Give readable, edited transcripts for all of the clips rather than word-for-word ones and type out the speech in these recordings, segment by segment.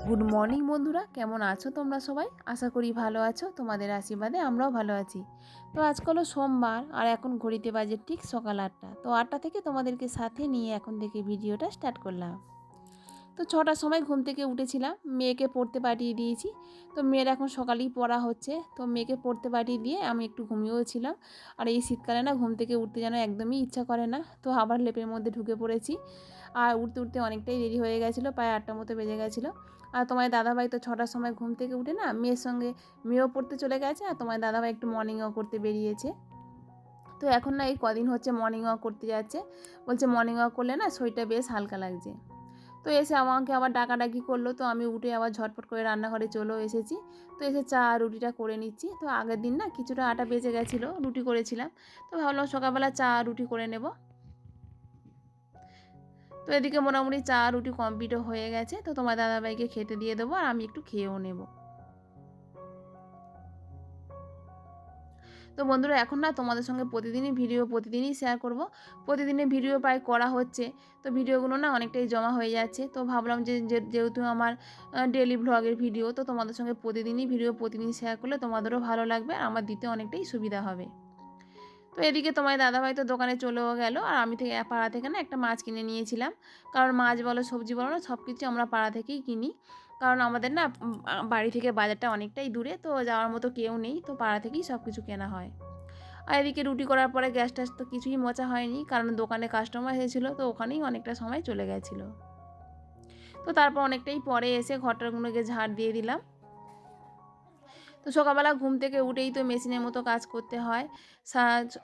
Good morning বন্ধুরা, কেমন আছো তোমরা সবাই? আশা করি ভালো আছো। তোমাদের আশীর্বাদে আমরাও ভালো আছি। তো আজকাল হলো সোমবার, আর এখন ঘড়িতে বাজে ঠিক সকাল 8টা। তো 8টা থেকে তোমাদেরকে সাথে নিয়ে এখন থেকে ভিডিওটা স্টার্ট করলাম। তো 6টার সময় ঘুম থেকে উঠেছিলাম, মেয়েকে পড়তে পাঠিয়ে দিয়েছি। তো মেয়ের এখন সকালেই পড়া হচ্ছে, তো মেয়েকে পড়তে পাঠিয়ে দিয়ে আমি একটু ঘুমিয়েওছিলাম। আর এই শীতকালে না ঘুম থেকে উঠতে যেন একদমই ইচ্ছা করে না, তো আবার লেপের মধ্যে ঢুকে পড়েছি। আর উঠতে উঠতে অনেকটাই দেরি হয়ে গেছিলো, প্রায় 8টার মতো বেজে গেছিলো। আর তোমার দাদাভাই তো 6টার সময় ঘুম থেকে উঠে না মেয়ের সঙ্গে, মেয়েও পড়তে চলে গেছে, আর তোমার দাদাভাই একটু মর্নিং ওয়াক করতে বেরিয়েছে। তো এখন না এই কদিন হচ্ছে মর্নিং ওয়াক করতে যাচ্ছে, বলছে মর্নিং ওয়াক করলে না শরীরটা বেশ হালকা লাগছে। তো এসে আমাকে আবার ডাকাডাকি করলো, তো আমি উঠে আবার ঝটপট করে রান্নাঘরে চলেও এসেছি। তো এসে চা আর রুটিটা করে নিচ্ছি। তো আগের দিন না কিছুটা আটা বেঁচে গেছিলো, রুটি করেছিলাম। তো ভাবলাম সকালবেলা চা আর রুটি করে নেব। তো এদিকে মোটামুটি চা রুটি কমপ্লিটও হয়ে গেছে। তো তোমার দাদাভাইকে খেতে দিয়ে দেবো, আর আমি একটু খেয়েও নেব। তো বন্ধুরা, এখন না তোমাদের সঙ্গে প্রতিদিনই শেয়ার করব। প্রতিদিনের ভিডিও প্রায় করা হচ্ছে, তো ভিডিওগুলো না অনেকটাই জমা হয়ে যাচ্ছে। তো ভাবলাম যেহেতু আমার ডেলি ভ্লগের ভিডিও, তো তোমাদের সঙ্গে প্রতিদিন শেয়ার করলে তোমাদেরও ভালো লাগবে, আর আমার দিতে অনেকটাই সুবিধা হবে। তো এদিকে তোমার দাদাভাই তো দোকানে চলেও গেল, আর আমি পাড়া থেকে না একটা মাছ কিনে নিয়েছিলাম। কারণ মাছ বলো সবজি বলো না, সব কিছু আমরা পাড়া থেকেই কিনি। কারণ আমাদের না বাড়ি থেকে বাজারটা অনেকটাই দূরে, তো যাওয়ার মতো কেউ নেই, তো পাড়া থেকেই সব কিছু কেনা হয়। আর এদিকে রুটি করার পরে গ্যাস ট্যাস তো কিছুই মোছা হয়নি, কারণ দোকানে কাস্টমার এসেছিলো, তো ওখানেই অনেকটা সময় চলে গেছিলো। তো তারপর অনেকটাই পরে এসে ঘরটাগুলোকে ঝাড় দিয়ে দিলাম। তো সকালবেলা ঘুম থেকে উঠেই তো মেশিনের মতো কাজ করতে হয়। সা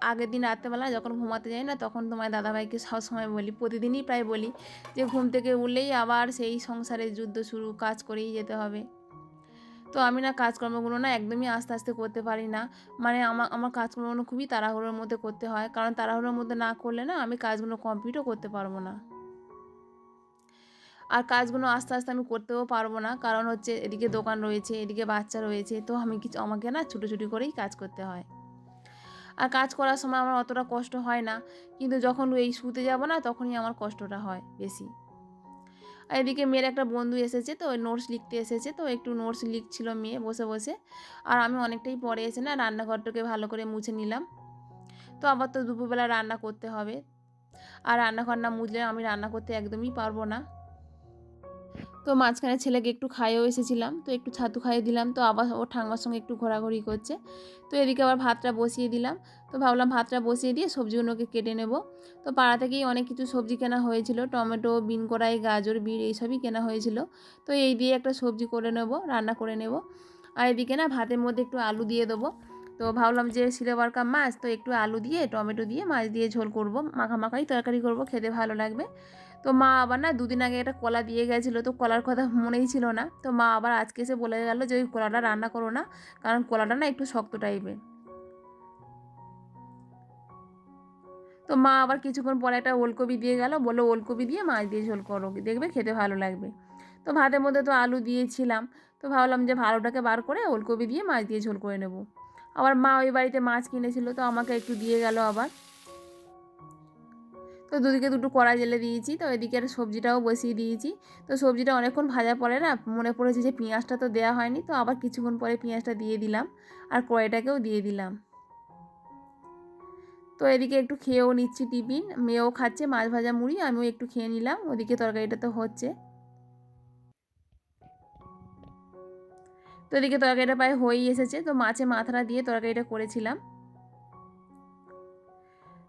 আগের দিন রাত্রেবেলা যখন ঘুমাতে যাই না, তখন তোমার দাদাভাইকে সবসময় বলি, প্রতিদিনই প্রায় বলি, যে ঘুম থেকে উঠলেই আবার সেই সংসারের যুদ্ধ শুরু, কাজ করেই যেতে হবে। তো আমি না কাজকর্মগুলো না একদমই আস্তে আস্তে করতে পারি না। মানে আমার কাজকর্মগুলো খুবই তাড়াহুড়োর মধ্যে করতে হয়, কারণ তাড়াহুড়োর মধ্যে না করলে না আমি কাজগুলো কমপ্লিটও করতে পারবো না। আর কাজগুলো আস্তে আস্তে আমি করতেও পারবো না, কারণ হচ্ছে এদিকে দোকান রয়েছে, এদিকে বাচ্চা রয়েছে, তো আমাকে না ছুটোছুটি করেই কাজ করতে হয়। আর কাজ করার সময় আমার অতটা কষ্ট হয় না, কিন্তু যখন এই শুতে যাব না, তখনই আমার কষ্টটা হয় বেশি। আর এদিকে মেয়ের একটা বন্ধু এসেছে, তো নোটস লিখতে এসেছে, তো একটু নোটস লিখছিল মেয়ে বসে বসে। আর আমি অনেকটাই পরে এসে না রান্নাঘরটাকে ভালো করে মুছে নিলাম। তো আবার তো দুপুরবেলা রান্না করতে হবে, আর রান্নাঘর না মুছলে আমি রান্না করতে একদমই পারবো না। তো মাঝখানে ছেলেকে একটু খাইয়েও এসেছিলাম, তো একটু ছাতু খাইয়ে দিলাম, তো আবার ও ঠাংমার সঙ্গে একটু ঘোরাঘুরি করছে। তো এদিকে আবার ভাতটা বসিয়ে দিলাম। তো ভাবলাম ভাতটা বসিয়ে দিয়ে সবজিগুলোকে কেটে নেব। তো পাড়া থেকেই অনেক কিছু সবজি কেনা হয়েছিল, টমেটো, বিন কড়াই, গাজর, বিট এইসবই কেনা হয়েছিল। তো এই দিয়ে একটা সবজি করে নেব, রান্না করে নেব। আর এদিকে না ভাতের মধ্যে একটু আলু দিয়ে দেবো। তো ভাবলাম যে সিলভার কাপ মাছ, তো একটু আলু দিয়ে টমেটো দিয়ে মাছ দিয়ে ঝোল করব, মাখামাখাই তরকারি করব, খেতে ভালো লাগবে। তো মা আবার না দুদিন আগে একটা কলা দিয়ে গেছিলো, তো কলার কথা মনেই ছিল না, তো মা আবার আজকে এসে বলে গেল যে ওই কলাটা রান্না করো না, কারণ কলাটা না একটু শক্ত টাইপের। তো মা আবার কিছুক্ষণ পরে একটা ওলকপি দিয়ে গেল, বললো ওলকপি দিয়ে মাছ দিয়ে ঝোল করো, দেখবে খেতে ভালো লাগবে। তো ভাতের মধ্যে তো আলু দিয়েছিলাম, তো ভাবলাম যে ভালোটাকে বার করে ওলকপি দিয়ে মাছ দিয়ে ঝোল করে নেব। আবার মা ওই বাড়িতে মাছ কিনেছিল, তো আমাকে একটু দিয়ে গেল আবার। তো দুদিকে দুটো কড়াই জেলে দিয়েছি, তো এদিকে একটা সবজিটাও বসিয়ে দিয়েছি। তো সবজিটা অনেকক্ষণ ভাজা পরে না মনে পড়েছে যে পেঁয়াজটা তো দেওয়া হয়নি, তো আবার কিছুক্ষণ পরে পেঁয়াজটা দিয়ে দিলাম, আর কড়াইটাকেও দিয়ে দিলাম। তো এদিকে একটু খেয়েও নিচ্ছি টিফিন, মেয়েও খাচ্ছে মাছ ভাজা মুড়ি, আমিও একটু খেয়ে নিলাম, ওদিকে তরকারিটা তো হচ্ছে। তো এদিকে তরকারিটা প্রায় হয়েই এসেছে, তো মাছে মাথাটা দিয়ে তরকারিটা করেছিলাম।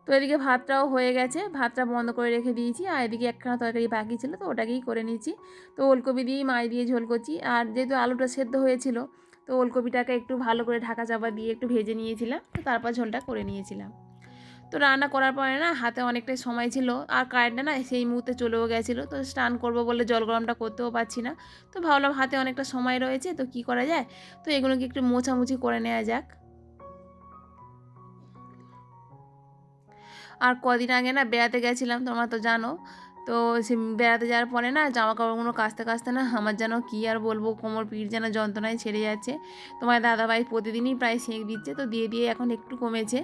তো এদিকে ভাতটাও হয়ে গেছে, ভাতটা বন্ধ করে রেখে দিয়েছি, আর এদিকে একখানা তরকারি বাকি ছিল, তো ওটাকেই করে নিচ্ছি। তো ওলকপি দিয়েই মাছ দিয়ে ঝোল করছি, আর যেহেতু আলুটা সেদ্ধ হয়েছিল, তো ওলকপিটাকে একটু ভালো করে ঢাকা চাপা দিয়ে একটু ভেজে নিয়েছিলাম, তো তারপর ঝোলটা করে নিয়েছিলাম। তো রান্না করার পরে না হাতে অনেকটাই সময় ছিল, আর কারেন্টটা না সেই মুহূর্তে চলেও গেছিলো, তো স্নান করবো বলে জল গরমটা করতেও পারছি না। তো ভাবলাম হাতে অনেকটা সময় রয়েছে, তো কি করা যায়, তো এগুলোকে একটু মোছামুছি করে নেওয়া যাক। আর কদিন আগে না বেড়াতে গেছিলাম, তোমরা তো জানো। তো সে বেড়াতে যাওয়ার পরে না জামা কাপড়গুলো কাচতে কাচতে না আমার যেন কী আর বলবো, কোমর পিঠ যেন যন্ত্রণায় ছেড়ে যাচ্ছে। তোমার দাদাভাই প্রতিদিনই প্রায় সেঁক দিচ্ছে, তো দিয়ে দিয়ে এখন একটু কমেছে।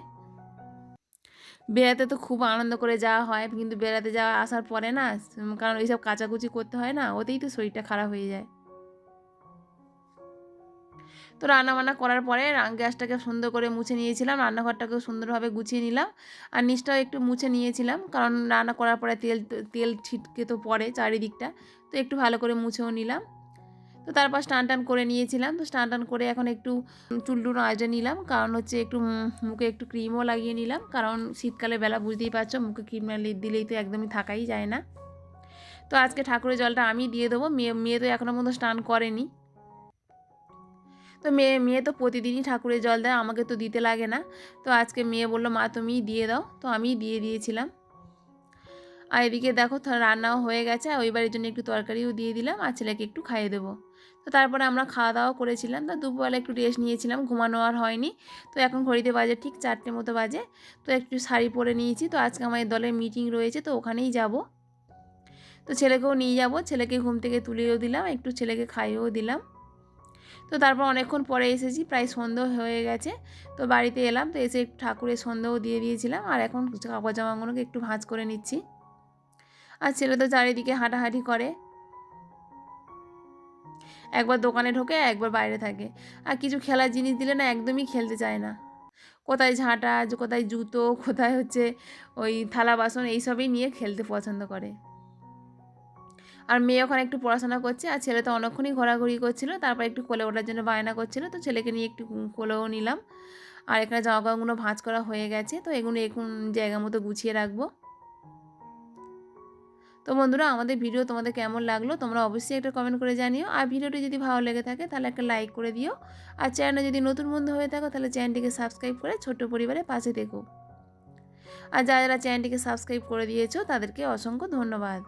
বেড়াতে তো খুব আনন্দ করে যাওয়া হয়, কিন্তু বেড়াতে যাওয়া আসার পরে না কারণ এইসব কাচাকুচি করতে হয় না, ওতেই তো শরীরটা খারাপ হয়ে যায়। তো রান্নাবান্না করার পরে গ্যাসটাকে সুন্দর করে মুছে নিয়েছিলাম, রান্নাঘরটাকেও সুন্দরভাবে গুছিয়ে নিলাম, আর নিচটাও একটু মুছে নিয়েছিলাম, কারণ রান্না করার পরে তেল ছিটকে তো পড়ে চারিদিকটা, তো একটু ভালো করে মুছেও নিলাম। তো তারপর স্নান করে নিয়েছিলাম। তো স্নান করে এখন একটু চুল আঁচড়ে নিলাম, কারণ হচ্ছে একটু মুখে একটু ক্রিমও লাগিয়ে নিলাম, কারণ শীতকালে বেলা বুঝতেই পারছো মুখে ক্রিম না দিলেই তো একদমই থাকাই যায় না। তো আজকে ঠাকুরের জলটা আমি দিয়ে দেবো, মেয়ে তো এখনও পর্যন্ত স্নান করেনি। তো মেয়ে তো প্রতিদিনই ঠাকুরের জল দেয়, আমাকে তো দিতে লাগে না। তো আজকে মেয়ে বললো মা তুমিই দিয়ে দাও, তো আমিই দিয়ে দিয়েছিলাম। আর এদিকে দেখো রান্নাও হয়ে গেছে, আর ওই বাড়ির জন্য একটু তরকারিও দিয়ে দিলাম, আর ছেলেকে একটু খাইয়ে দেবো। তো তারপরে আমরা খাওয়া দাওয়া করেছিলাম, তো দুপুরবেলা একটু রেস্ট নিয়েছিলাম, ঘুমানো আর হয়নি। তো এখন ঘড়িতে বাজে ঠিক 4টে মতো বাজে। তো একটু শাড়ি পরে নিয়েছি, তো আজকে আমাদের দলের মিটিং রয়েছে, তো ওখানেই যাব। তো ছেলেকেও নিয়ে যাব, ছেলেকে ঘুম থেকে তুলেও দিলাম, একটু ছেলেকে খাইয়েও দিলাম। তো তারপর অনেকক্ষণ পরে এসেছি, প্রায় সন্ধ্যে হয়ে গেছে। তো বাড়িতে এলাম, তো এসে একটু ঠাকুরের সন্ধ্যেও দিয়ে দিয়েছিলাম, আর এখন কাপড় জামাগুলোকে একটু ভাঁজ করে নিচ্ছি। আর ছেলে তো চারিদিকে হাঁটাহাঁটি করে, একবার দোকানে ঢোকে, একবার বাইরে থাকে। আর কিছু খেলার জিনিস দিলে না একদমই খেলতে চায় না, কোথায় ঝাঁটা, কোথায় জুতো, কোথায় হচ্ছে ওই থালা বাসন, এইসবই নিয়ে খেলতে পছন্দ করে। আর মেয়ে ওখানে একটু পড়াশোনা করছে, আর ছেলে তো অনেকক্ষণই ঘোরাঘুরি করছিল, তারপর একটু কোলে ওঠার জন্য বায়না করছিল, তো ছেলেকে নিয়ে একটু কোলেও নিলাম। আর এখানে জামা কাপড়গুলো ভাঁজ করা হয়ে গেছে, তো এগুলো এখন জায়গা মতো গুছিয়ে রাখবো। তো বন্ধুরা, আমাদের ভিডিও তোমাদের কেমন লাগলো তোমরা অবশ্যই একটা কমেন্ট করে জানিও, আর ভিডিওটি যদি ভালো লেগে থাকে তাহলে একটা লাইক করে দিও, আর চ্যানেলে যদি নতুন বন্ধু হয়ে থাকো তাহলে চ্যানেলটিকে সাবস্ক্রাইব করে ছোট্ট পরিবারের পাশে থেকো। আর যারা যারা চ্যানেলটিকে সাবস্ক্রাইব করে দিয়েছো তাদেরকে অসংখ্য ধন্যবাদ।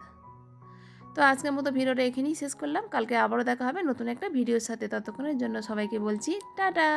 তো আজকের মতো ভিডিওটা এখানেই শেষ করলাম, কালকে আবারও দেখা হবে নতুন একটা ভিডিওর সাথে, ততক্ষণের জন্য সবাইকে বলছি টাটা।